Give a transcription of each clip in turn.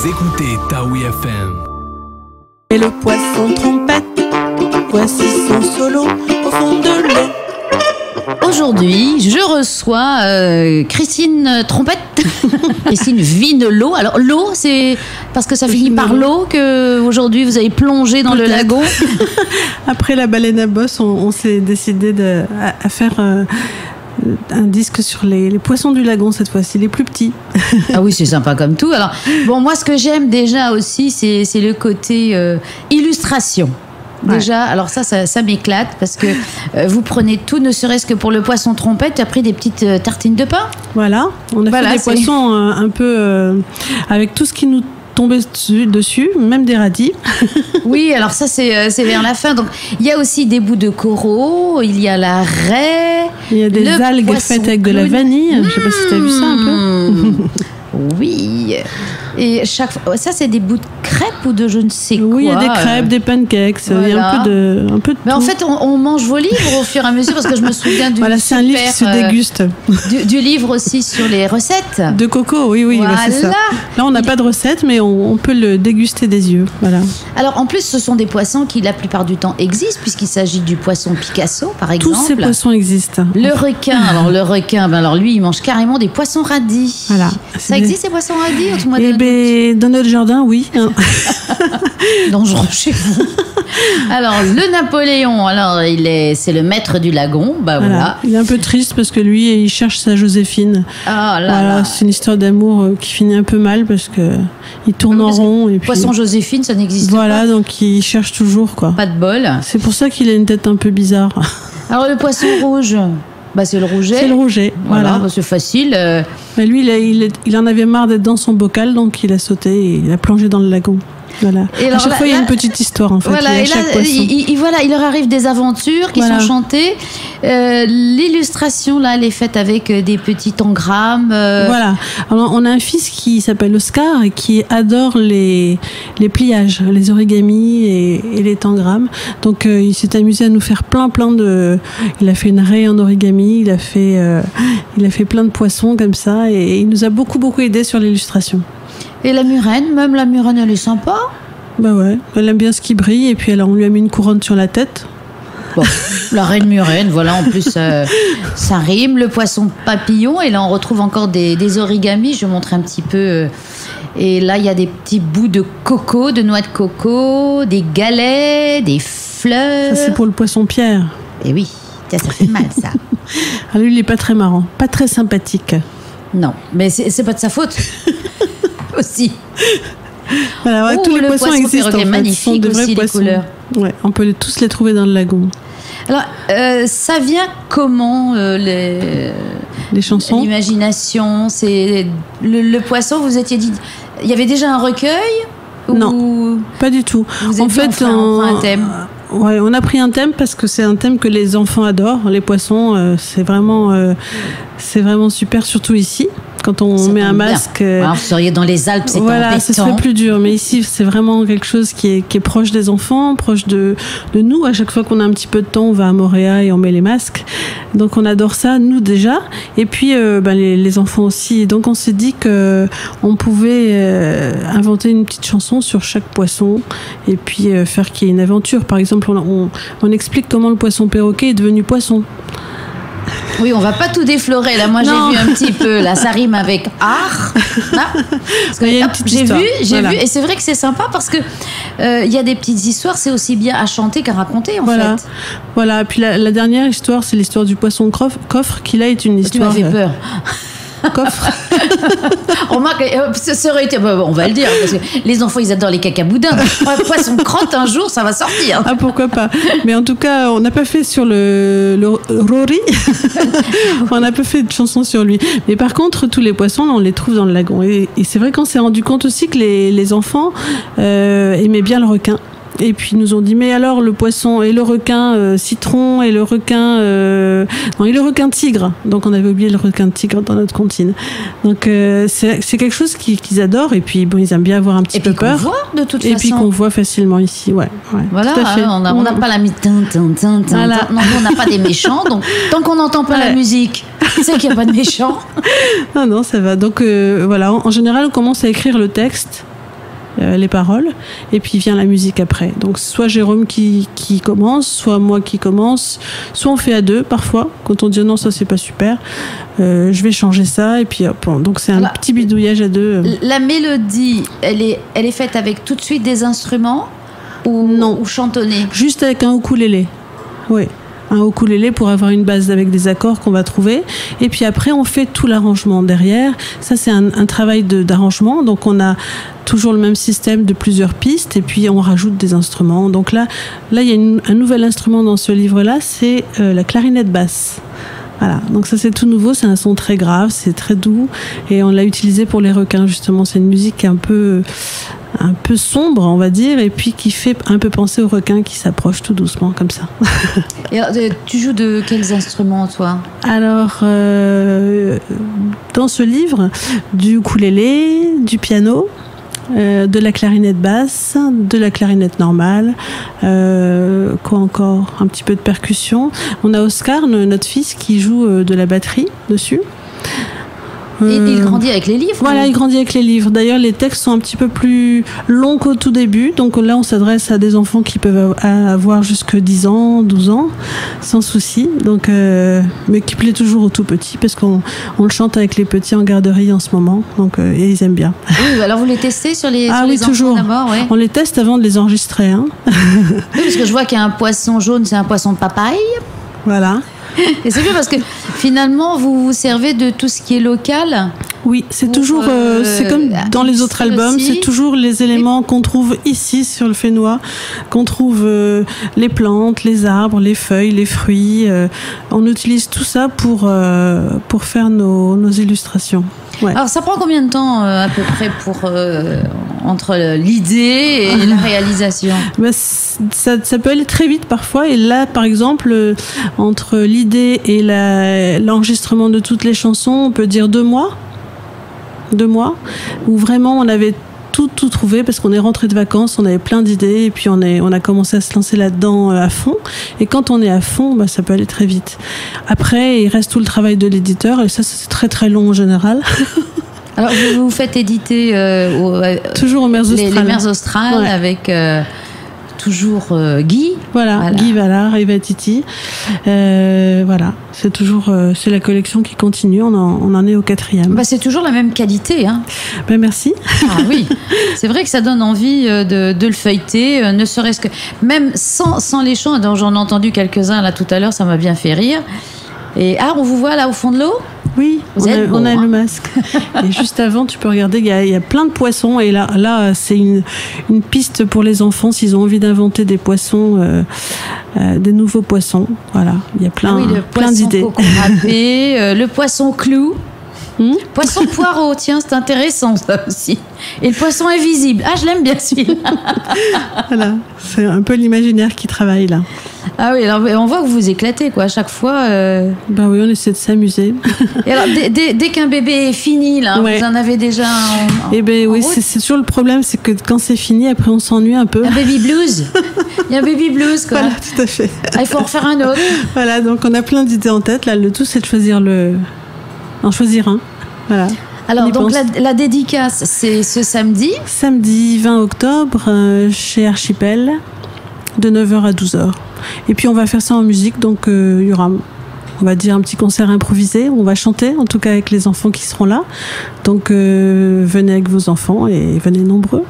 Vous écoutez Taoui FM. Et le poisson trompette, voici son solo au fond de l'eau. Aujourd'hui, je reçois Christine Trompette, Christine Vinelot. Alors l'eau, c'est parce que ça finit par l'eau que aujourd'hui vous avez plongé dans le lagon. Après la baleine à bosse, on s'est décidé à faire un disque sur les poissons du lagon cette fois-ci, les plus petits. Ah oui, c'est sympa comme tout. Alors bon, moi ce que j'aime déjà aussi, c'est le côté illustration. Déjà, alors ça m'éclate parce que vous prenez tout, ne serait-ce que pour le poisson trompette, tu as pris des petites tartines de pain. Voilà, on a fait des poissons un peu avec tout ce qui nous tombait dessus, même des radis. Oui, alors ça c'est vers la fin. Donc il y a aussi des bouts de coraux, il y a la raie, il y a des algues faites avec de la vanille. Je sais pas si tu as vu ça un peu. Oui. Et chaque fois, ça c'est des bouts de crêpes ou de je ne sais quoi. Oui, il y a des crêpes, des pancakes, voilà. Il y a un peu de Mais tout. en fait, on mange vos livres au fur et à mesure parce que je me souviens du voilà, c'est un livre qui se déguste. Du livre aussi sur les recettes. De coco, oui, voilà. C'est ça. Là, on n'a pas de recette, mais on peut le déguster des yeux. Voilà. Alors, en plus, ce sont des poissons qui, la plupart du temps, existent puisqu'il s'agit du poisson Picasso, par exemple. Tous ces poissons existent. Le requin, alors lui, il mange carrément des poissons radis. Voilà. Ça existe, ces poissons radis? Dans notre jardin, oui. Dangereux chez vous. Alors, le Napoléon, c'est le maître du lagon. Voilà. Il est un peu triste parce que lui, il cherche sa Joséphine. C'est une histoire d'amour qui finit un peu mal parce que il tourne en rond. Et puis, poisson Joséphine, ça n'existe pas. Voilà, donc il cherche toujours, quoi. Pas de bol. C'est pour ça qu'il a une tête un peu bizarre. Alors, le poisson rouge, c'est le rouget. C'est le rouget, voilà. C'est facile. Mais lui, il en avait marre d'être dans son bocal, donc il a sauté et il a plongé dans le lagon. Voilà. Et alors, à chaque fois, il y a une petite histoire, en fait. Voilà, il leur arrive des aventures qui sont chantées. L'illustration, là, elle est faite avec des petits engrammes. Voilà. Alors, on a un fils qui s'appelle Oscar et qui adore les pliages, les origamis et les tangrammes. Donc, il s'est amusé à nous faire plein de... Il a fait une raie en origami, il a fait plein de poissons comme ça et il nous a beaucoup aidé sur l'illustration. Et la murène, même la murène, elle est sympa. Bah ouais, elle aime bien ce qui brille et puis alors on lui a mis une couronne sur la tête. Bon, la reine murène, voilà, en plus ça rime. Le poisson papillon, et là on retrouve encore des origamis, je montre un petit peu. Et là il y a des petits bouts de coco, de noix de coco, des galets, des fleurs. Ça c'est pour le poisson pierre. Et oui, ça fait mal ça. Alors lui il est pas très marrant, pas très sympathique. Non, mais c'est pas de sa faute. Aussi. Voilà, tous les poissons existent. C'est magnifique aussi, les couleurs. Ouais, on peut tous les trouver dans le lagon. Alors, ça vient comment les chansons? L'imagination, c'est le poisson. Vous étiez dit, il y avait déjà un recueil? Non, pas du tout. En fait, on prend un thème. Ouais, on a pris un thème parce que c'est un thème que les enfants adorent. Les poissons, c'est vraiment super, surtout ici. Quand on met un masque, vous seriez dans les Alpes, c'est voilà, ce serait plus dur. Mais ici, c'est vraiment quelque chose qui est proche des enfants, proche de nous. À chaque fois qu'on a un petit peu de temps, on va à Moréa et on met les masques. Donc on adore ça, nous déjà. Et puis les enfants aussi. Donc on s'est dit que on pouvait inventer une petite chanson sur chaque poisson et puis faire qu'il y ait une aventure. Par exemple, on explique comment le poisson perroquet est devenu poisson. Oui, on va pas tout déflorer. Là, moi, j'ai vu un petit peu. Là, ça rime avec art. J'ai vu. Et c'est vrai que c'est sympa parce que il y a des petites histoires. C'est aussi bien à chanter qu'à raconter, en fait. Voilà. Puis la dernière histoire, c'est l'histoire du poisson coffre, qui là est une histoire. Tu m'as fait peur. Coffre. Remarque, ça aurait été, on va le dire, parce que les enfants ils adorent les cacaboudins. Poisson crotte un jour, ça va sortir. Ah pourquoi pas. Mais en tout cas, on n'a pas fait sur le Rory. On n'a pas fait de chanson sur lui. Mais par contre, tous les poissons, là, on les trouve dans le lagon. Et c'est vrai qu'on s'est rendu compte aussi que les enfants aimaient bien le requin. Et puis ils nous ont dit mais alors le poisson et le requin citron et le requin et le requin tigre. Donc on avait oublié le requin tigre dans notre comptine. Donc c'est quelque chose qu'ils adorent et puis bon ils aiment bien avoir un petit peu peur. Et puis qu'on voit de toute façon. Et puis qu'on voit facilement ici, ouais. Voilà, tout à fait. On n'a pas la voilà. Non, on n'a pas des méchants. Donc tant qu'on n'entend pas la musique, c'est qu'il n'y a pas de méchants. Non, ça va. Donc voilà, en général on commence à écrire le texte. les paroles, et puis vient la musique après. Donc soit Jérôme qui commence, soit moi qui commence, soit on fait à deux parfois, quand on dit non, ça c'est pas super, je vais changer ça, et puis hop. Donc c'est un petit bidouillage à deux. La mélodie, elle est faite avec tout de suite des instruments ou chantonnée? Juste avec un ukulélé, oui. Un ukulélé pour avoir une base avec des accords qu'on va trouver. Et puis après, on fait tout l'arrangement derrière. Ça, c'est un travail d'arrangement. Donc, on a toujours le même système de plusieurs pistes et puis on rajoute des instruments. Donc là il y a un nouvel instrument dans ce livre-là, c'est la clarinette basse. Voilà, donc ça c'est tout nouveau, c'est un son très grave, c'est très doux et on l'a utilisé pour les requins justement. C'est une musique un peu sombre, on va dire, et puis qui fait un peu penser aux requins qui s'approchent tout doucement comme ça. Et alors, tu joues de quels instruments, toi? Alors, dans ce livre, du ukulélé, du piano, de la clarinette basse, de la clarinette normale, quoi encore, un petit peu de percussion. On a Oscar, notre fils, qui joue de la batterie dessus. Et il grandit avec les livres? Voilà, il grandit avec les livres. D'ailleurs, les textes sont un petit peu plus longs qu'au tout début. Donc là, on s'adresse à des enfants qui peuvent avoir jusque 10 ans, 12 ans, sans souci. Donc, mais qui plaît toujours aux tout petits, parce qu'on le chante avec les petits en garderie en ce moment. Donc, et ils aiment bien. Oui, alors vous les testez sur les, sur les toujours. enfants d'abord, ouais. On les teste avant de les enregistrer. Hein. Oui, parce que je vois qu'il y a un poisson jaune, c'est un poisson de papaye. Voilà. Et c'est bien parce que finalement, vous vous servez de tout ce qui est local. Oui, c'est toujours, c'est comme dans les autres albums, aussi. c'est toujours les éléments qu'on trouve ici sur le Fénois, qu'on trouve les plantes, les arbres, les feuilles, les fruits. On utilise tout ça pour faire nos illustrations. Ouais. Alors ça prend combien de temps à peu près entre l'idée et la réalisation? Ça peut aller très vite parfois, et là par exemple entre l'idée et l'enregistrement de toutes les chansons, on peut dire 2 mois, où vraiment on avait tout trouvé parce qu'on est rentré de vacances, on avait plein d'idées et puis on a commencé à se lancer là-dedans à fond. Et quand on est à fond, ça peut aller très vite. Après, il reste tout le travail de l'éditeur et ça c'est très très long en général. Alors vous vous faites éditer toujours aux Mers Australes. Les Mers Australes, ouais. Avec toujours Guy. Voilà, Guy Vallard et Vatiti. Voilà, c'est toujours c'est la collection qui continue. On en est au 4e. C'est toujours la même qualité, hein. Merci. Ah oui, c'est vrai que ça donne envie de le feuilleter, ne serait-ce que même sans les chants. Donc, j'en ai entendu quelques-uns là tout à l'heure, ça m'a bien fait rire. Et on vous voit là au fond de l'eau? Oui, on a le masque. Et juste avant, tu peux regarder, il y a plein de poissons. Et là c'est une piste pour les enfants s'ils ont envie d'inventer des poissons, des nouveaux poissons. Voilà, il y a plein d'idées. Le poisson coco râpé, le poisson clou. Poisson poireau, tiens, c'est intéressant ça aussi. Et le poisson invisible. Ah, je l'aime bien celui-là. Voilà, c'est un peu l'imaginaire qui travaille là. Ah oui, alors on voit que vous vous éclatez quoi, à chaque fois. Oui, on essaie de s'amuser. Et alors, dès qu'un bébé est fini, là, ouais. Vous en avez déjà en oui, c'est toujours le problème, c'est que quand c'est fini, après on s'ennuie un peu. Un baby blues. Il y a un baby blues quoi. Voilà, tout à fait. Il faut en refaire un autre. Voilà, donc on a plein d'idées en tête. Là, le tout, c'est de choisir en choisir un. Voilà. Alors, donc la dédicace, c'est ce samedi? Samedi 20 octobre, chez Archipel, de 9h à 12h. Et puis, on va faire ça en musique, donc il y aura, on va dire, un petit concert improvisé. On va chanter, en tout cas avec les enfants qui seront là. Donc, venez avec vos enfants et venez nombreux.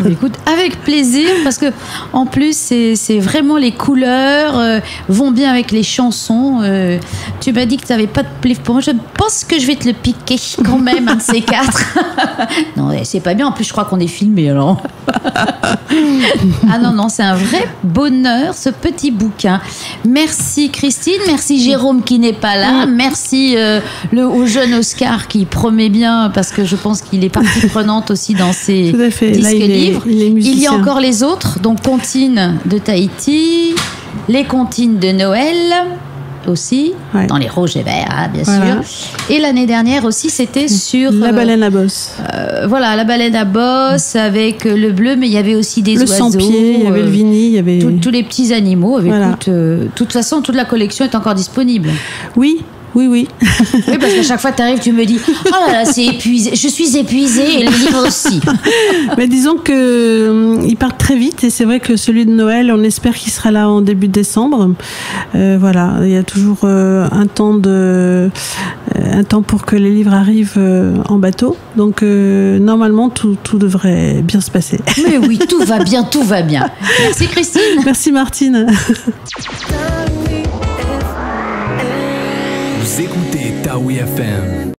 Écoute, avec plaisir, parce que en plus, c'est vraiment les couleurs vont bien avec les chansons. Tu m'as dit que tu n'avais pas de livre pour moi. Je pense que je vais te le piquer quand même, un de ces 4. Non, c'est pas bien. En plus, je crois qu'on est filmé alors. Ah non, c'est un vrai bonheur, ce petit bouquin. Merci Christine, merci Jérôme qui n'est pas là, merci au jeune Oscar qui promet bien, parce que je pense qu'il est partie prenante aussi dans ses disques-livres. Il y a encore les autres, donc Comptines de Tahiti, les Comptines de Noël aussi, ouais. Dans les rouges et verts, hein, bien sûr. Et l'année dernière aussi, c'était sur... La baleine à bosse. Voilà, la baleine à bosse avec le bleu, mais il y avait aussi des oiseaux. Le sans-pied, il y avait le vini, il y avait... Tous les petits animaux. Écoute, de toute façon, toute la collection est encore disponible. Oui, Oui. Oui, parce qu'à chaque fois que tu arrives, tu me dis « Oh là là, c'est épuisé. Je suis épuisée et le livre aussi. » Mais disons qu'ils partent très vite et c'est vrai que celui de Noël, on espère qu'il sera là en début de décembre. Voilà, il y a toujours un temps pour que les livres arrivent en bateau. Donc normalement, tout devrait bien se passer. Mais oui, tout va bien, tout va bien. Merci Christine. Merci Martine. Vous écoutez Taoui FM.